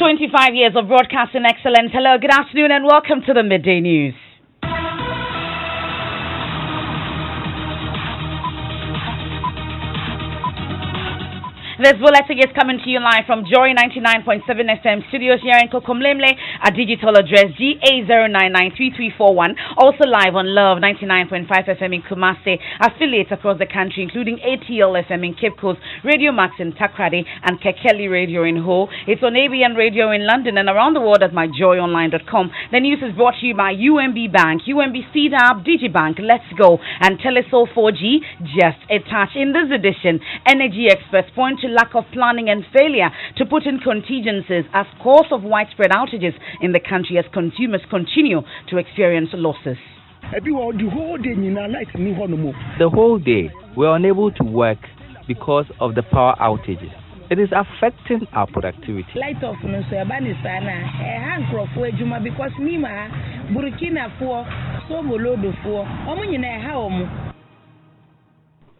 25 years of broadcasting excellence. Hello, good afternoon, and welcome to the Midday News. This bulletin is coming to you live from Joy 99.7 FM studios here in Kokomlemle at digital address GA0993341. Also live on Love 99.5 FM in Kumasi, affiliates across the country including ATL FM in Cape Coast, Radio Max in Takrady, and Kekeli Radio in Ho. It's on ABN Radio in London and around the world at myjoyonline.com. The news is brought to you by UMB Bank, UMB CDAP, Digibank, Let's Go, and Telesol 4G. Just a touch. In this edition, energy experts point to lack of planning and failure to put in contingencies as cause of widespread outages in the country as consumers continue to experience losses. The whole day, we are unable to work because of the power outages. It is affecting our productivity. Light off no so yabani sana hankrofu ejuma because nima Burkina fo so bolodo fo omo nyina ha omo.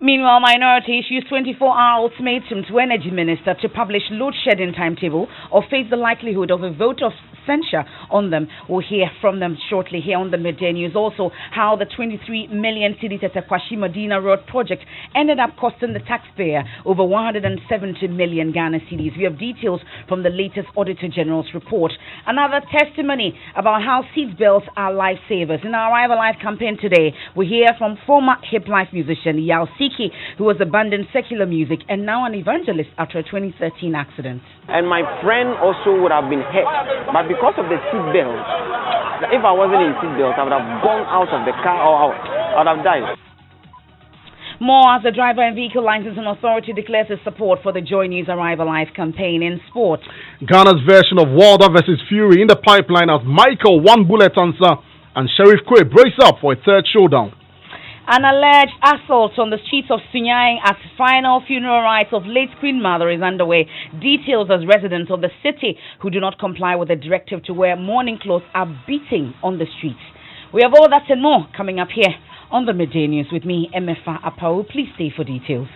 Meanwhile, Minority issues 24-hour ultimatum to Energy Minister to publish load shedding timetable or face the likelihood of a vote of censure on them. We'll hear from them shortly here on the Midday News. Also, how the 23 million cedi Tetekwashi Medina Road project ended up costing the taxpayer over 170 million Ghana cedis. We have details from the latest Auditor General's report. Another testimony about how seat belts are lifesavers. In our Arrive Alive campaign today, we hear from former hip life musician Yao Siki, who was abandoned secular music and now an evangelist after a 2013 accident. And my friend also would have been hurt, but because of the seatbelt, if I wasn't in seatbelt, I would have gone out of the car or I would have died. More as the Driver and Vehicle Licensing Authority declares its support for the Joy News Arrive Alive campaign in sport. Ghana's version of Wilder versus Fury in the pipeline as Michael one bullet answer and Sheriff Kwe brace up for a third showdown. An alleged assault on the streets of Sunyang as final funeral rites of late Queen Mother is underway. Details as residents of the city who do not comply with the directive to wear mourning clothes are beating on the streets. We have all that and more coming up here on the Midday News with me, Emefa Apawu. Please stay for details.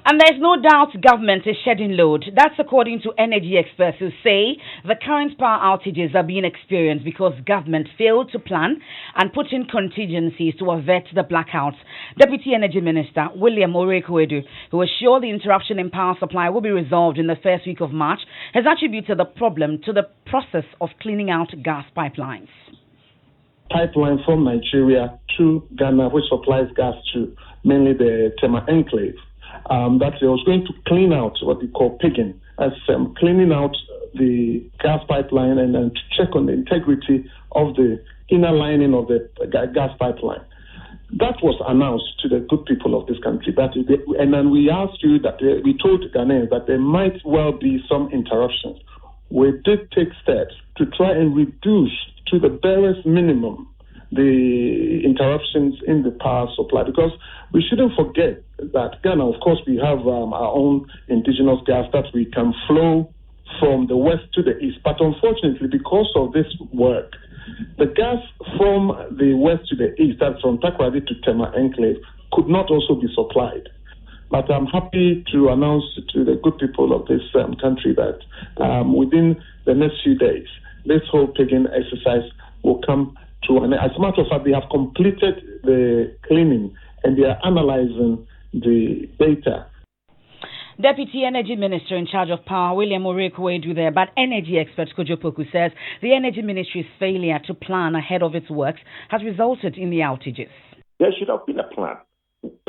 And there's no doubt government is shedding load. That's according to energy experts who say the current power outages are being experienced because government failed to plan and put in contingencies to avert the blackouts. Deputy Energy Minister William Orekwedu, who assured the interruption in power supply will be resolved in the first week of March, has attributed the problem to the process of cleaning out gas pipelines. Pipeline from Nigeria to Ghana, which supplies gas to mainly the Tema Enclave. That they was going to clean out what we call pigging, as cleaning out the gas pipeline and then to check on the integrity of the inner lining of the gas pipeline. That was announced to the good people of this country. And then we asked you that we told Ghanaians that there might well be some interruptions. We did take steps to try and reduce to the barest minimum the interruptions in the power supply, because we shouldn't forget that Ghana, of course, we have our own indigenous gas that we can flow from the west to the east. But unfortunately, because of this work, the gas from the west to the east, that's from Takrady to Tema Enclave, could not also be supplied. But I'm happy to announce to the good people of this country that within the next few days, this whole pigging exercise will come to an end. As a matter of fact, they have completed the cleaning and they are analyzing the data. Deputy Energy Minister in charge of power, William Orekwedu there, but energy expert Kojo Poku says the Energy Ministry's failure to plan ahead of its works has resulted in the outages. There should have been a plan.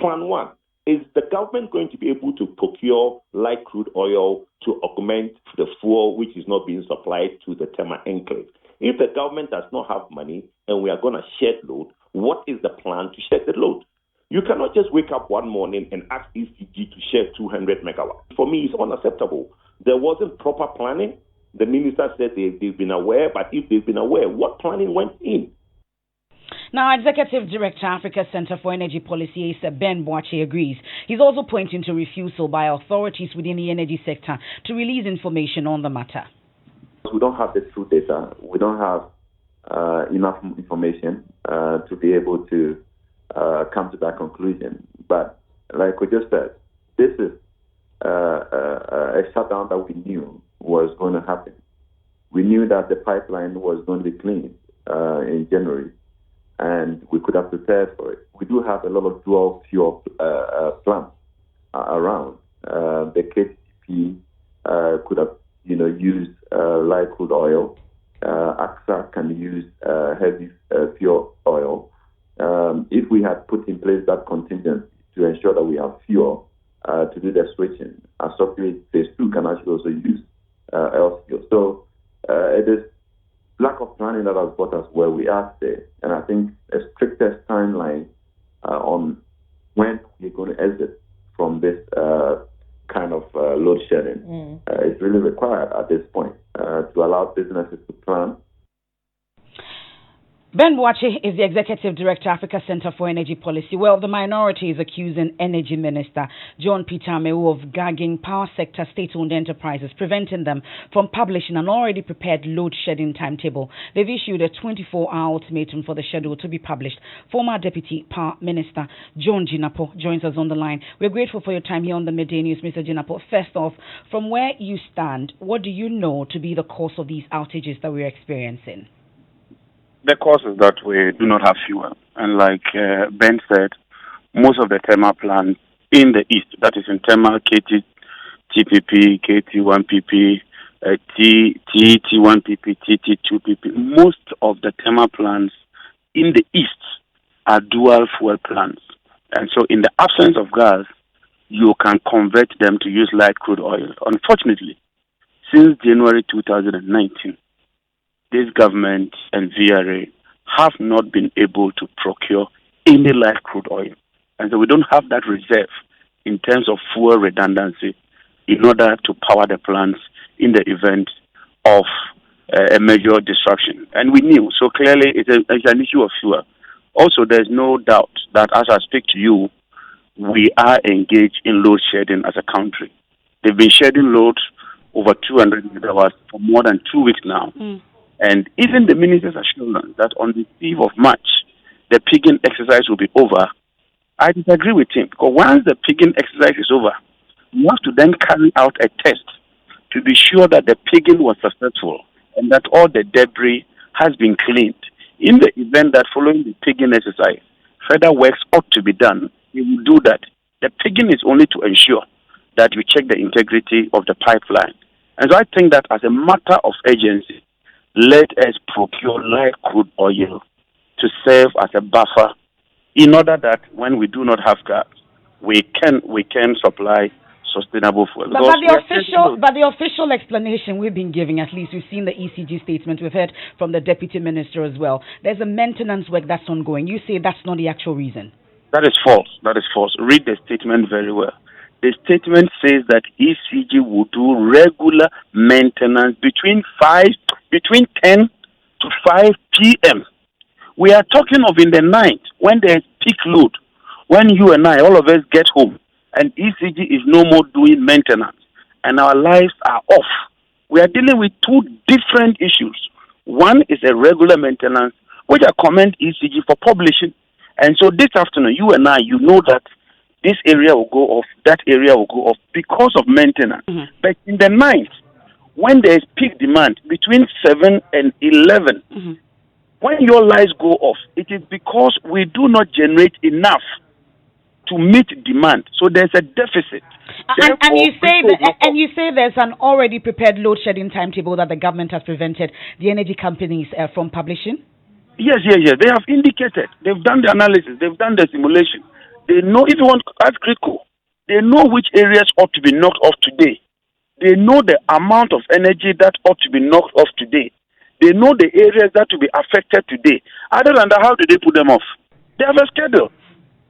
Plan one. Is the government going to be able to procure light crude oil to augment the fuel which is not being supplied to the Tema Enclave? If the government does not have money and we are going to shed load, what is the plan to shed the load? You cannot just wake up one morning and ask ECG to share 200 megawatts. For me, it's unacceptable. There wasn't proper planning. The minister said they've been aware, but if they've been aware, what planning went in? Now, Executive Director, Africa Center for Energy Policy, Asa Ben Boache agrees. He's also pointing to refusal by authorities within the energy sector to release information on the matter. We don't have the true data. We don't have enough information to be able to come to that conclusion. But like we just said, this is a shutdown that we knew was going to happen. We knew that the pipeline was going to be cleaned in January, and we could have prepared for it. We do have a lot of dual fuel plants around. The KTP could have, used light crude oil. AXA can use heavy fuel oil. If we had put in place that contingency to ensure that we have fuel to do the switching, associate phase 2 can actually also use fuel. So it is lack of planning that has brought us where we are today. And I think a strictest timeline on when we're going to exit from this kind of load shedding is really required at this point to allow businesses to plan. Ben Boache is the Executive Director, Africa Center for Energy Policy. Well, the minority is accusing Energy Minister John Peter Amewu of gagging power sector state-owned enterprises, preventing them from publishing an already prepared load-shedding timetable. They've issued a 24-hour ultimatum for the schedule to be published. Former Deputy Power Minister John Jinapo joins us on the line. We're grateful for your time here on the Midday News, Mr. Jinapo. First off, from where you stand, what do you know to be the cause of these outages that we're experiencing? The cause is that we do not have fuel. And like Ben said, most of the thermal plants in the east, that is in thermal, KT-TPP, KT1PP, TT1PP, TT2PP, most of the thermal plants in the east are dual fuel plants. And so in the absence of gas, you can convert them to use light crude oil. Unfortunately, since January 2019, this government and VRA have not been able to procure any light crude oil. And so we don't have that reserve in terms of fuel redundancy in order to power the plants in the event of a major disruption. And we knew, so clearly it's an issue of fuel. Also, there's no doubt that as I speak to you, we are engaged in load shedding as a country. They've been shedding loads over 200 megawatts for more than 2 weeks now. And even the minister's assurance that on the eve of March, the pigging exercise will be over, I disagree with him. Because once the pigging exercise is over, you have to then carry out a test to be sure that the pigging was successful and that all the debris has been cleaned. In the event that following the pigging exercise, further works ought to be done, we will do that. The pigging is only to ensure that we check the integrity of the pipeline. And so I think that as a matter of urgency, let us procure light crude oil to serve as a buffer in order that when we do not have gas, we can supply sustainable fuel. But the official explanation we've been giving, at least we've seen the ECG statement, we've heard from the Deputy Minister as well. There's a maintenance work that's ongoing. You say that's not the actual reason. That is false. That is false. Read the statement very well. The statement says that ECG will do regular maintenance between 10 to 5 p.m. We are talking of in the night when there is peak load, when you and I, all of us get home, and ECG is no more doing maintenance, and our lives are off. We are dealing with two different issues. One is a regular maintenance, which I commend ECG for publishing. And so this afternoon, you and I, you know that this area will go off, that area will go off because of maintenance. But in the night, when there is peak demand between 7 and 11, when your lights go off, it is because we do not generate enough to meet demand. So there's a deficit. And you say there's an already prepared load shedding timetable that the government has prevented the energy companies from publishing? Yes. They have indicated. They've done the analysis. They've done the simulation. They know, if you want to ask critical, they know which areas ought to be knocked off today. They know the amount of energy that ought to be knocked off today. They know the areas that will be affected today. Other than that, how do they put them off? They have a schedule.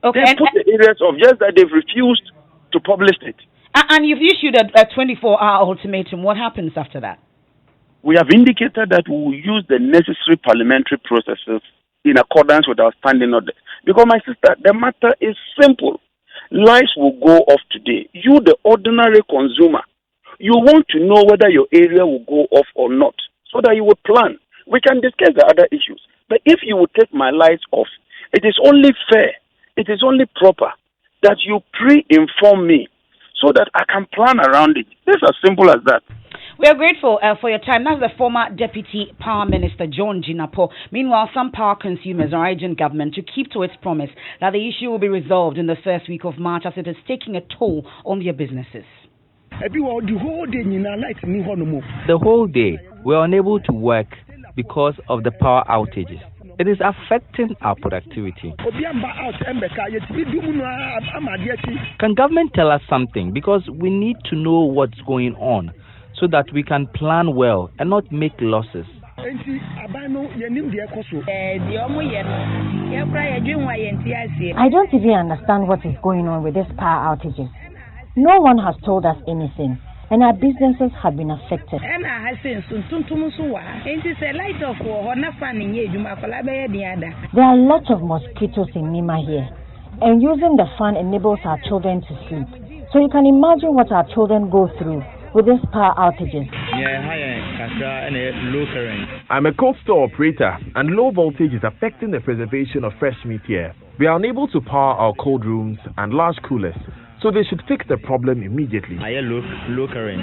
Okay. They put the areas off, just that they've refused to publish it. And you've issued a 24-hour ultimatum. What happens after that? We have indicated that we will use the necessary parliamentary processes in accordance with our standing orders. Because, my sister, the matter is simple. Lights will go off today. You, the ordinary consumer, you want to know whether your area will go off or not, so that you will plan. We can discuss the other issues. But if you will take my lights off, it is only fair, it is only proper that you pre-inform me so that I can plan around it. It's as simple as that. We are grateful for your time. That's the former Deputy Power Minister, John Jinapor. Meanwhile, some power consumers are urging government to keep to its promise that the issue will be resolved in the first week of March, as it is taking a toll on their businesses. The whole day, we are unable to work because of the power outages. It is affecting our productivity. Can government tell us something? Because we need to know what's going on so that we can plan well and not make losses. I don't even understand what is going on with these power outages. No one has told us anything, and our businesses have been affected. There are lots of mosquitoes in Nima here, and using the fan enables our children to sleep. So you can imagine what our children go through with these power outages. I'm a cold store operator, and low voltage is affecting the preservation of fresh meat here. We are unable to power our cold rooms and large coolers, so they should fix the problem immediately. Low current.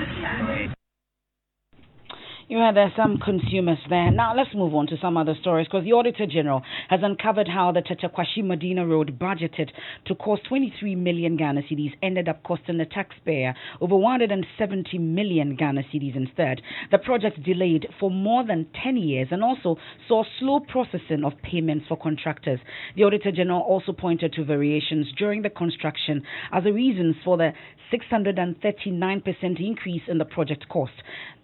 You had some consumers there. Now let's move on to some other stories, because the Auditor General has uncovered how the Tatakwashi Medina Road, budgeted to cost 23 million Ghana cedis, ended up costing the taxpayer over 170 million Ghana cedis instead. The project delayed for more than 10 years and also saw slow processing of payments for contractors. The Auditor General also pointed to variations during the construction as the reasons for the 639% increase in the project cost.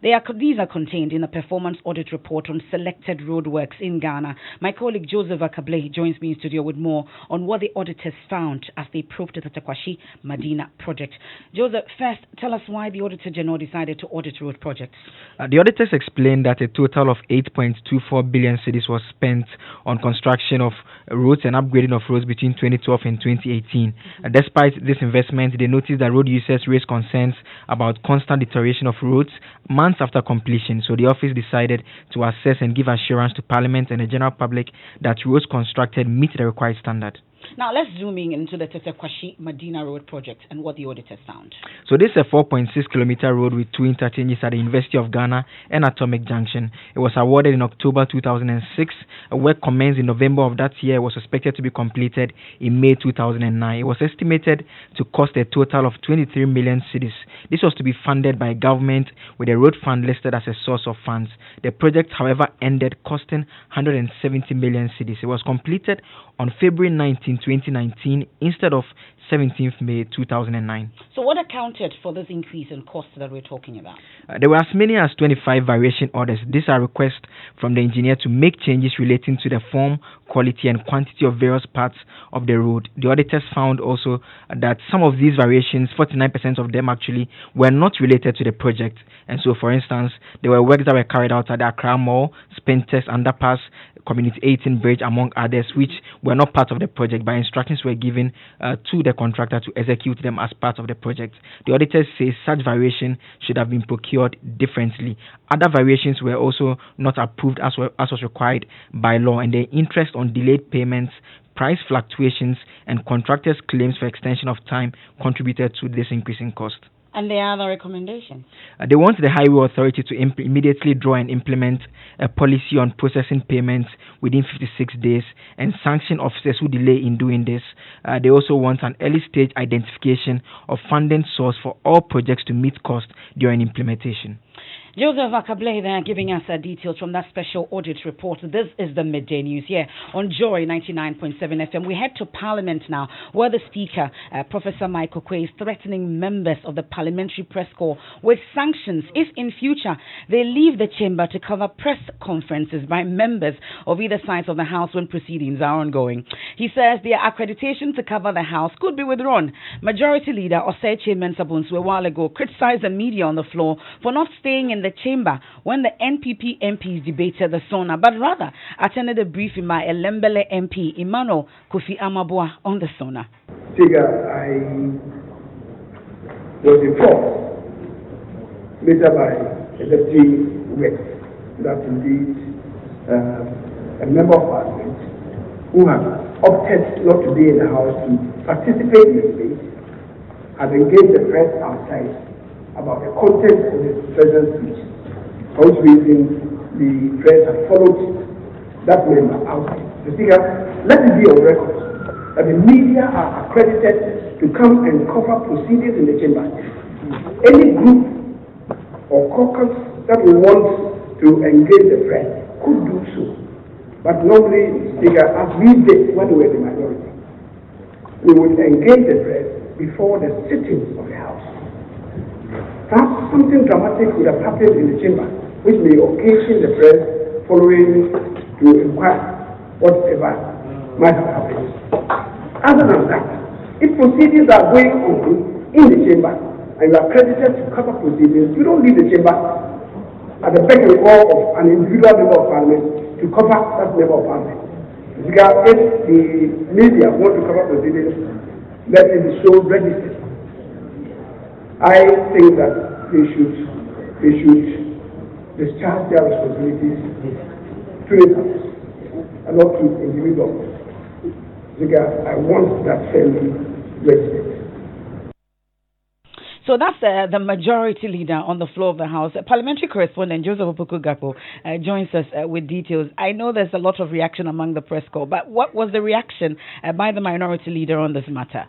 These are contained in a performance audit report on selected roadworks in Ghana. My colleague Joseph Akableh joins me in studio with more on what the auditors found as they probed the Tatakwashi Medina project. Joseph, first, tell us why the Auditor General decided to audit road projects. The auditors explained that a total of 8.24 billion cedis was spent on construction of roads and upgrading of roads between 2012 and 2018. Despite this investment, they noticed that road users raised concerns about constant deterioration of roads months after completion. So the office decided to assess and give assurance to Parliament and the general public that roads constructed meet the required standard. Now let's zoom in into the Tatakwashi Medina Road project and what the auditors found. So this is a 4.6 kilometer road with two interchanges at the University of Ghana and Atomic Junction. It was awarded in October 2006. Work commenced in November of that year. It was expected to be completed in May 2009. It was estimated to cost a total of 23 million cedis. This was to be funded by government with a road fund listed as a source of funds. The project, however, ended costing 170 million cedis. It was completed on February 19, 2019 instead of 17th May 2009. So what accounted for this increase in cost that we're talking about? There were as many as 25 variation orders. These are requests from the engineer to make changes relating to the form, quality and quantity of various parts of the road. The auditors found also that some of these variations, 49% of them actually, were not related to the project. And so, for instance, there were works that were carried out at the Accra Mall, Spintex Underpass, Community 18 Bridge, among others, which were not part of the project, but instructions were given to the contractor to execute them as part of the project. The auditors say such variation should have been procured differently. Other variations were also not approved as was required by law, and the interest on delayed payments, price fluctuations, and contractors' claims for extension of time contributed to this increase in cost. And there are other recommendations. They want the Highway Authority to immediately draw and implement a policy on processing payments within 56 days and sanction officers who delay in doing this. They also want an early stage identification of funding source for all projects to meet cost during implementation. Joseph Akableh there giving us details from that special audit report. This is the Midday News here on Joy 99.7 FM. We head to Parliament now, where the Speaker, Professor Michael Quay, is threatening members of the Parliamentary Press Corps with sanctions if in future they leave the chamber to cover press conferences by members of either side of the House when proceedings are ongoing. He says their accreditation to cover the House could be withdrawn. Majority Leader Osei Chairman Sabunsu a while ago criticized the media on the floor for not staying in the the chamber when the NPP MPs debated the SONA, but rather attended a briefing by Elembele MP Emmanuel Kofi Amabua on the SONA. I was informed later by a deputy whip that indeed a member of parliament who had opted not to be in the house to participate in the debate had engaged the press outside about the content of the president's speech. For which reason the press had followed that member outside. The Speaker, let it be on record that the media are accredited to come and cover proceedings in the chamber. Any group or caucus that will want to engage the press could do so. But normally, Speaker, as we did when we were the minority, we would engage the press before the sittings of the House. Perhaps something dramatic would have happened in the chamber, which may occasion the press following to inquire whatever might have happened. Other than that, if proceedings are going on in the chamber and you are credited to cover proceedings, you don't leave the chamber at the beck and call of an individual member of parliament to cover that member of parliament. Because if the media want to cover proceedings, let it be so registered. I think that they should discharge their responsibilities to the House and not to individuals. Because I want that fairly registered. So that's the majority leader on the floor of the House. Parliamentary correspondent Joseph Opoku-Gakpo joins us with details. I know there's a lot of reaction among the press corps, but what was the reaction by the minority leader on this matter?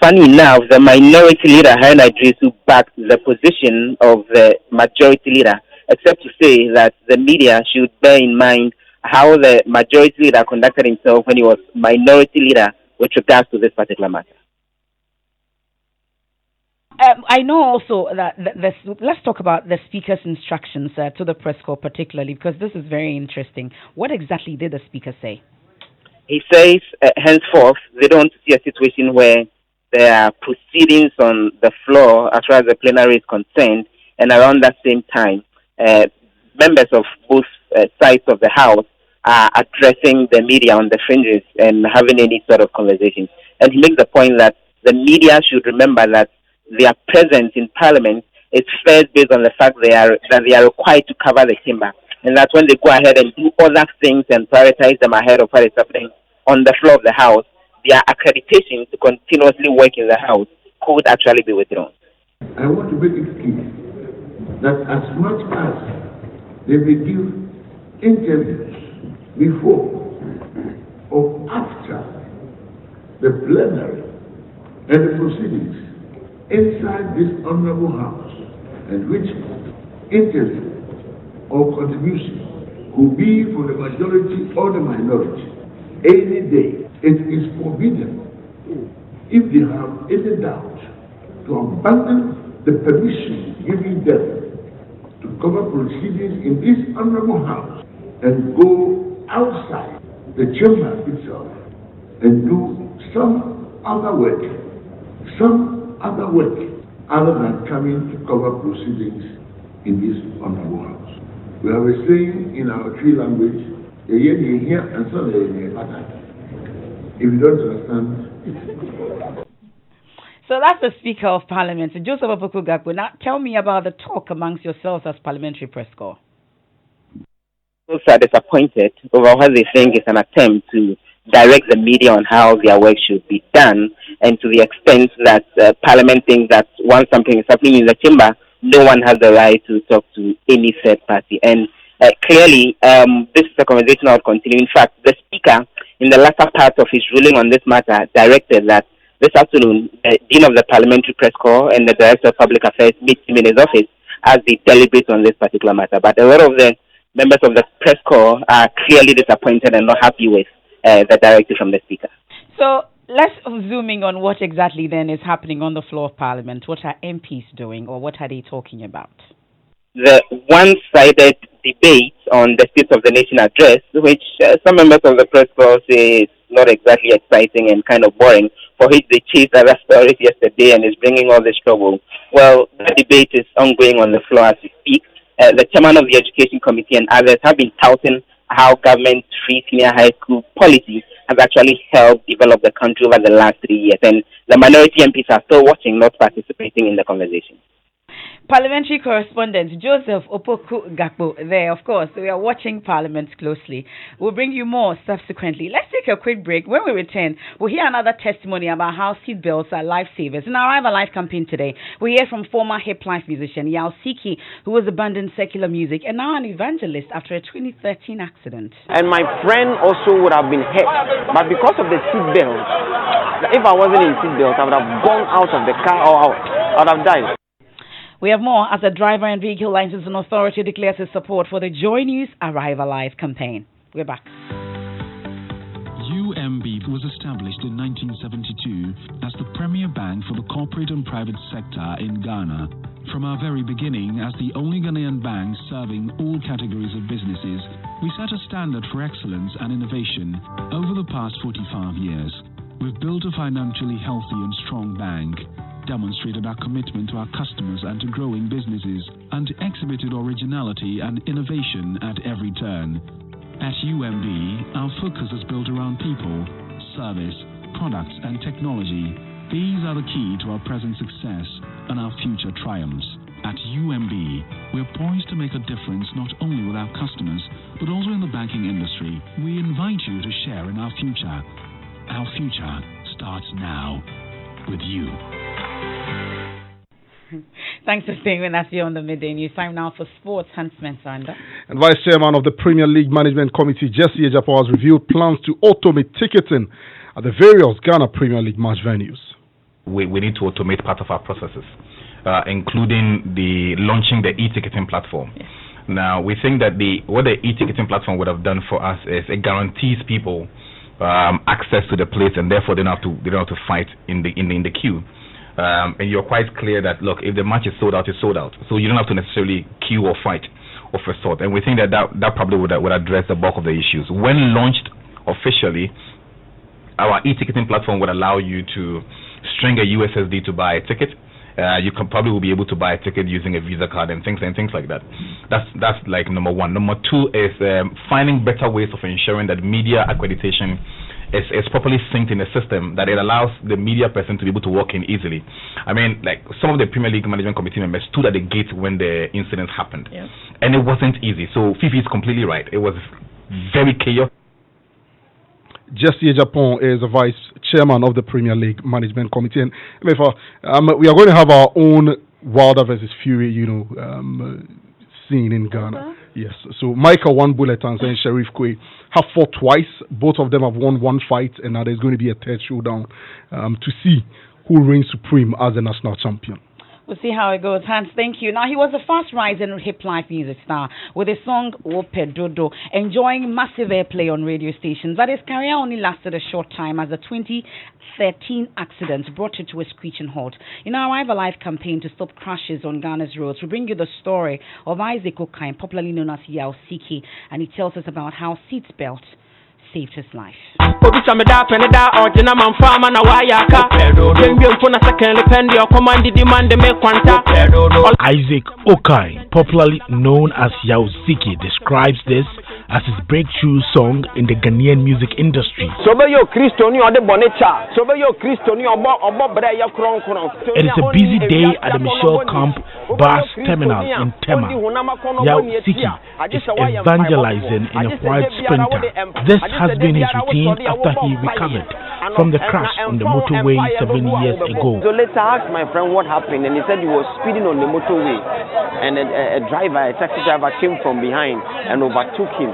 Funny enough, the minority leader, Hannah Idrisu, backed the position of the majority leader, except to say that the media should bear in mind how the majority leader conducted himself when he was minority leader with regards to this particular matter. I know also that let's talk about the Speaker's instructions to the press corps particularly, because this is very interesting. What exactly did the Speaker say? He says, henceforth, they don't see a situation where there are proceedings on the floor as far as the plenary is concerned, and around that same time, members of both sides of the House are addressing the media on the fringes and having any sort of conversation. And he makes the point that the media should remember that their presence in Parliament is first based on the fact that they are required to cover the chamber, and that's when they go ahead and do other things and prioritize them ahead of what is happening on the floor of the House. Their accreditation to continuously work in the House could actually be withdrawn. I want to make it clear that as much as they may give interviews before or after the plenary and the proceedings inside this honorable House, and which interview or contribution could be for the majority or the minority any day, it is forbidden, if they have any doubt, to abandon the permission given them to cover proceedings in this honorable House and go outside the chamber itself and do some other work other than coming to cover proceedings in this honorable House. We have a saying in our tree language, and so if you don't understand. So that's the Speaker of Parliament, Joseph Opoku-Gakpo. Now tell me about the talk amongst yourselves as parliamentary press corps. Those are disappointed over what they think is an attempt to direct the media on how their work should be done, and to the extent that Parliament thinks that once something is happening in the chamber, no one has the right to talk to any third party. And clearly, this is a conversation I would continue. In fact, the Speaker, in the latter part of his ruling on this matter, directed that this afternoon, the Dean of the Parliamentary Press Corps and the Director of Public Affairs meet him in his office as they deliberate on this particular matter. But a lot of the members of the press corps are clearly disappointed and not happy with the directive from the Speaker. So let's zooming on what exactly then is happening on the floor of Parliament. What are MPs doing, or what are they talking about? The one-sided debate on the State of the Nation address, which some members of the press corps say is not exactly exciting and kind of boring, for which they chased other stories yesterday and is bringing all this trouble. Well, the debate is ongoing on the floor as we speak, the chairman of the Education Committee and others have been touting how government's free senior high school policy has actually helped develop the country over the last 3 years. And the minority MPs are still watching, not participating in the conversation. Parliamentary correspondent Joseph Opoku Gakpo there. Of course, we are watching Parliament closely. We'll bring you more subsequently. Let's take a quick break. When we return, we'll hear another testimony about how seat belts are lifesavers. In our Arrive Alive campaign today, we hear from former Hip Life musician Yao Siki, who was abandoned secular music and now an evangelist after a 2013 accident. And my friend also would have been hurt, but because of the seat belt, if I wasn't in seat belt, I would have gone out of the car or I would have died. We have more as the Driver and Vehicle Licensing Authority declares its support for the Joy News Arrive Alive campaign. We're back. UMB was established in 1972 as the premier bank for the corporate and private sector in Ghana. From our very beginning, as the only Ghanaian bank serving all categories of businesses, we set a standard for excellence and innovation over the past 45 years. We've built a financially healthy and strong bank, demonstrated our commitment to our customers and to growing businesses, and exhibited originality and innovation at every turn. At UMB, our focus is built around people, service, products, and technology. These are the key to our present success and our future triumphs. At UMB, we're poised to make a difference not only with our customers, but also in the banking industry. We invite you to share in our future. Our future starts now with you. Thanks for staying with us here on the Midday News. Time now for sports. Hans Mensanda. And Vice Chairman of the Premier League Management Committee, Jesse Ejapo, has revealed plans to automate ticketing at the various Ghana Premier League match venues. We need to automate part of our processes, including launching the e-ticketing platform. Yes. Now, we think that what the e-ticketing platform would have done for us is it guarantees people access to the place, and therefore they don't have to fight in the queue. And you're quite clear that, look, if the match is sold out, it's sold out. So you don't have to necessarily queue or fight of a sort. And we think that probably would address the bulk of the issues. When launched officially, our e-ticketing platform would allow you to string a USSD to buy a ticket. You will be able to buy a ticket using a Visa card and things like that. That's like number one. Number two is finding better ways of ensuring that media accreditation is properly synced in the system, that it allows the media person to be able to walk in easily. I mean, like some of the Premier League Management Committee members stood at the gate when the incident happened. Yeah. And it wasn't easy. So Fifi is completely right. It was very chaotic. Jesse Ejapon is the Vice Chairman of the Premier League Management Committee. And Emefa, we are going to have our own Wilder versus Fury, scene in Ghana. Yes. So Michael One Bullet and Sheriff Kwe have fought twice. Both of them have won one fight, and now there's going to be a third showdown to see who reigns supreme as the national champion. We'll see how it goes. Hans, thank you. Now, he was a fast-rising hip-life music star with his song Wope Dodo, enjoying massive airplay on radio stations. But his career only lasted a short time as the 2013 accident brought it to a screeching halt. In our Arrive Alive campaign to stop crashes on Ghana's roads, we bring you the story of Isaac Okain, popularly known as Yao Siki, and he tells us about how seatbelt saved his life. Isaac Okain, popularly known as Yao Siki, describes this as his breakthrough song in the Ghanaian music industry. It is a busy day at the Michelle Camp bus terminal in Tema. Yao Siki is evangelizing in a white Sprinter. This has been his routine after he recovered from the crash on the motorway 7 years ago. So later I asked my friend what happened, and he said he was speeding on the motorway, and a taxi driver came from behind and overtook him.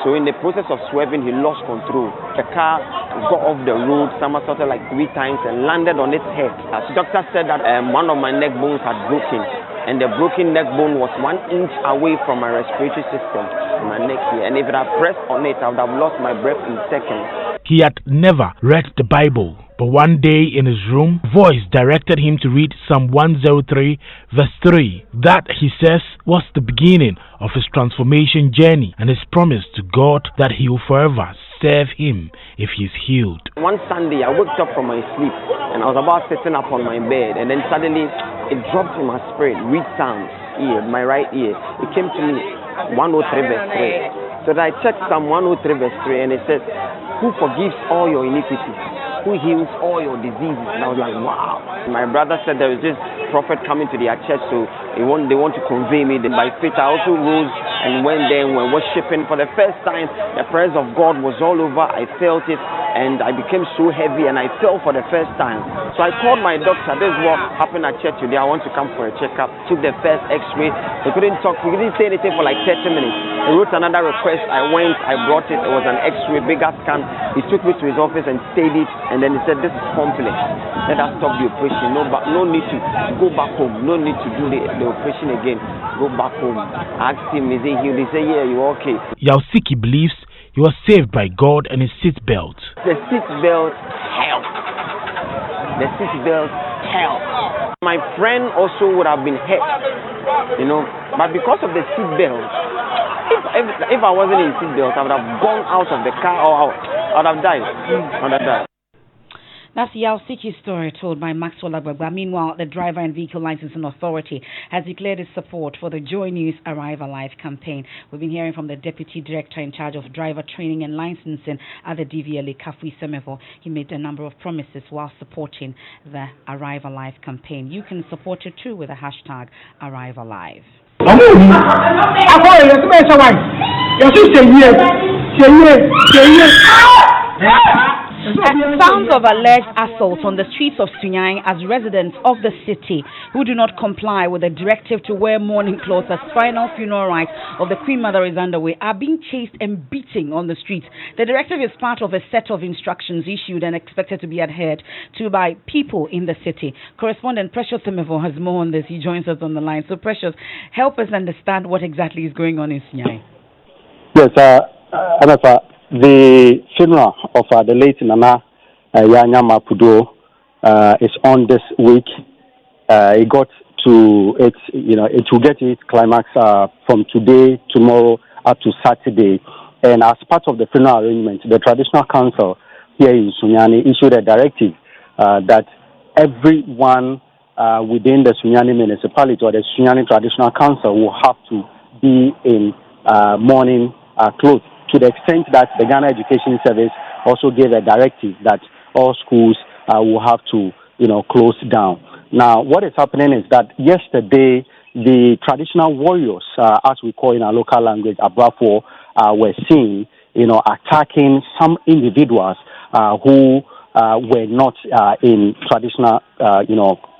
So in the process of swerving, he lost control. The car got off the road, somersaulted like 3 times and landed on its head. The doctor said that one of my neck bones had broken, and the broken neck bone was 1 inch away from my respiratory system, my neck here. And if I had pressed on it, I would have lost my breath in seconds. He had never read the Bible, but one day in his room, voice directed him to read Psalm 103 verse 3. That, he says, was the beginning of his transformation journey and his promise to God that he will forever serve him if he is healed. One Sunday, I woke up from my sleep and I was about sitting up on my bed, and then suddenly it dropped in my spirit, read Psalms. ear, my right ear. It came to me 103 verse 3. So that I checked Psalm 103 verse 3 and it says, who forgives all your iniquities, who heals all your diseases. And I was like, wow. My brother said there was this prophet coming to their church, so they want to convey me. Then by faith, I also rose and went there and were worshiping. For the first time, the presence of God was all over. I felt it, and I became so heavy, and I fell for the first time. So I called my doctor. This is what happened at church today. I want to come for a checkup. Took the first X-ray. They couldn't talk. We didn't say anything for like 30 minutes. He wrote another request. I went. I brought it. It was an X-ray, bigger scan. He took me to his office and stayed it, and then he said, this is complex. Let us stop the operation. No need to go back home. No need to do the operation again. Go back home. I asked him, is he healed? He said, yeah, you're okay. Yausiki believes he was saved by God and his seatbelt. The seatbelt helped. The seatbelt helped. My friend also would have been hurt, but because of the seatbelt, if I wasn't in seatbelt, I would have gone out of the car or I would have died. That's Yausiki's story told by Maxwell Agbagba. Meanwhile, the Driver and Vehicle Licensing Authority has declared its support for the Joy News Arrive Alive campaign. We've been hearing from the Deputy Director in charge of driver training and licensing at the DVLA, Kafui Semevo. He made a number of promises while supporting the Arrive Alive campaign. You can support it too with the hashtag Arrive Alive. Sounds of alleged assault on the streets of Sunyani as residents of the city who do not comply with the directive to wear mourning clothes as final funeral rites of the Queen Mother is underway are being chased and beaten on the streets. The directive is part of a set of instructions issued and expected to be adhered to by people in the city. Correspondent Precious Semevo has more on this. He joins us on the line. So Precious, help us understand what exactly is going on in Sunyani. Yes, Emefa. The funeral of the late Nana Yanya Mapudo is on this week. It got to it will get its climax from today, tomorrow, up to Saturday. And as part of the funeral arrangement, the Traditional Council here in Sunyani issued a directive that everyone within the Sunyani municipality or the Sunyani Traditional Council will have to be in mourning clothes. To the extent that the Ghana Education Service also gave a directive that all schools will have to, close down. Now, what is happening is that yesterday, the traditional warriors, as we call in our local language, Abrafo, were seen, attacking some individuals who were not in traditional,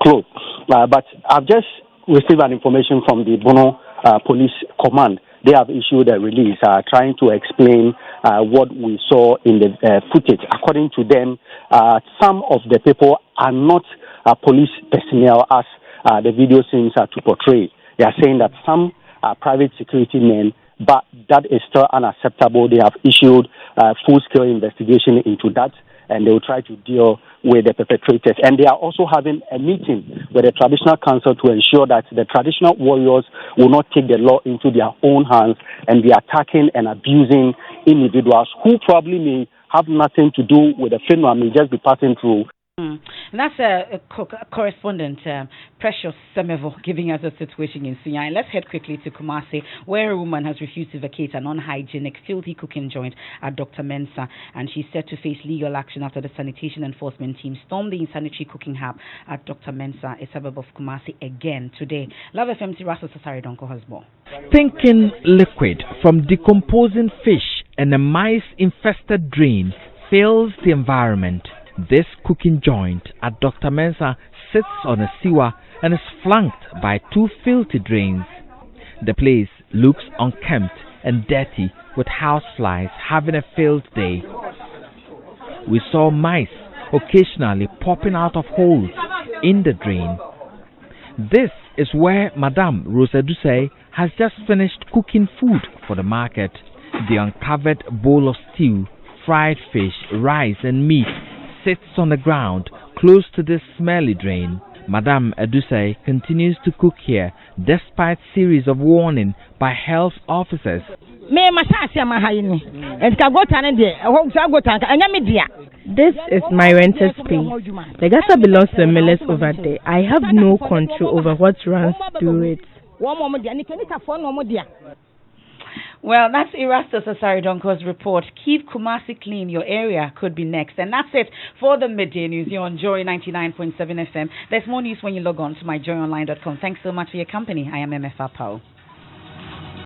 clothes. But I've just received an information from the Bono Police Command. They have issued a release trying to explain what we saw in the footage. According to them, some of the people are not police personnel as the video seems to portray. They are saying that some are private security men, but that is still unacceptable. They have issued full-scale investigation into that, and they will try to deal with the perpetrators. And they are also having a meeting with the Traditional Council to ensure that the traditional warriors will not take the law into their own hands and be attacking and abusing individuals who probably may have nothing to do with the funeral, may just be passing through. And that's a correspondent, Precious Semevo, giving us a situation in Sunyani. Let's head quickly to Kumasi, where a woman has refused to vacate an unhygienic, filthy cooking joint at Dr. Mensa, and she's set to face legal action after the sanitation enforcement team stormed the insanitary cooking hub at Dr. Mensa, a suburb of Kumasi, again today. Love FMC Russell Sasari Donko has more. Thinking liquid from decomposing fish and a mice-infested drain fills the environment. This cooking joint at Dr. Mensa sits on a sewer and is flanked by two filthy drains. The place looks unkempt and dirty, with houseflies having a field day. We saw mice occasionally popping out of holes in the drain. This is where Madame Rosa Dusay has just finished cooking food for the market. The uncovered bowl of stew, fried fish, rice and meat sits on the ground close to this smelly drain. Madame Edusei continues to cook here despite series of warning by health officers. This is my rented space. The gasa belongs to the millers over there. I have no control over what runs through it. Well, that's Erastus Asaridonko's report. Keep Kumasi clean. Your area could be next. And that's it for the midday news here on Joy 99.7 FM. There's more news when you log on to myjoyonline.com. Thanks so much for your company. I am Emefa Apawu.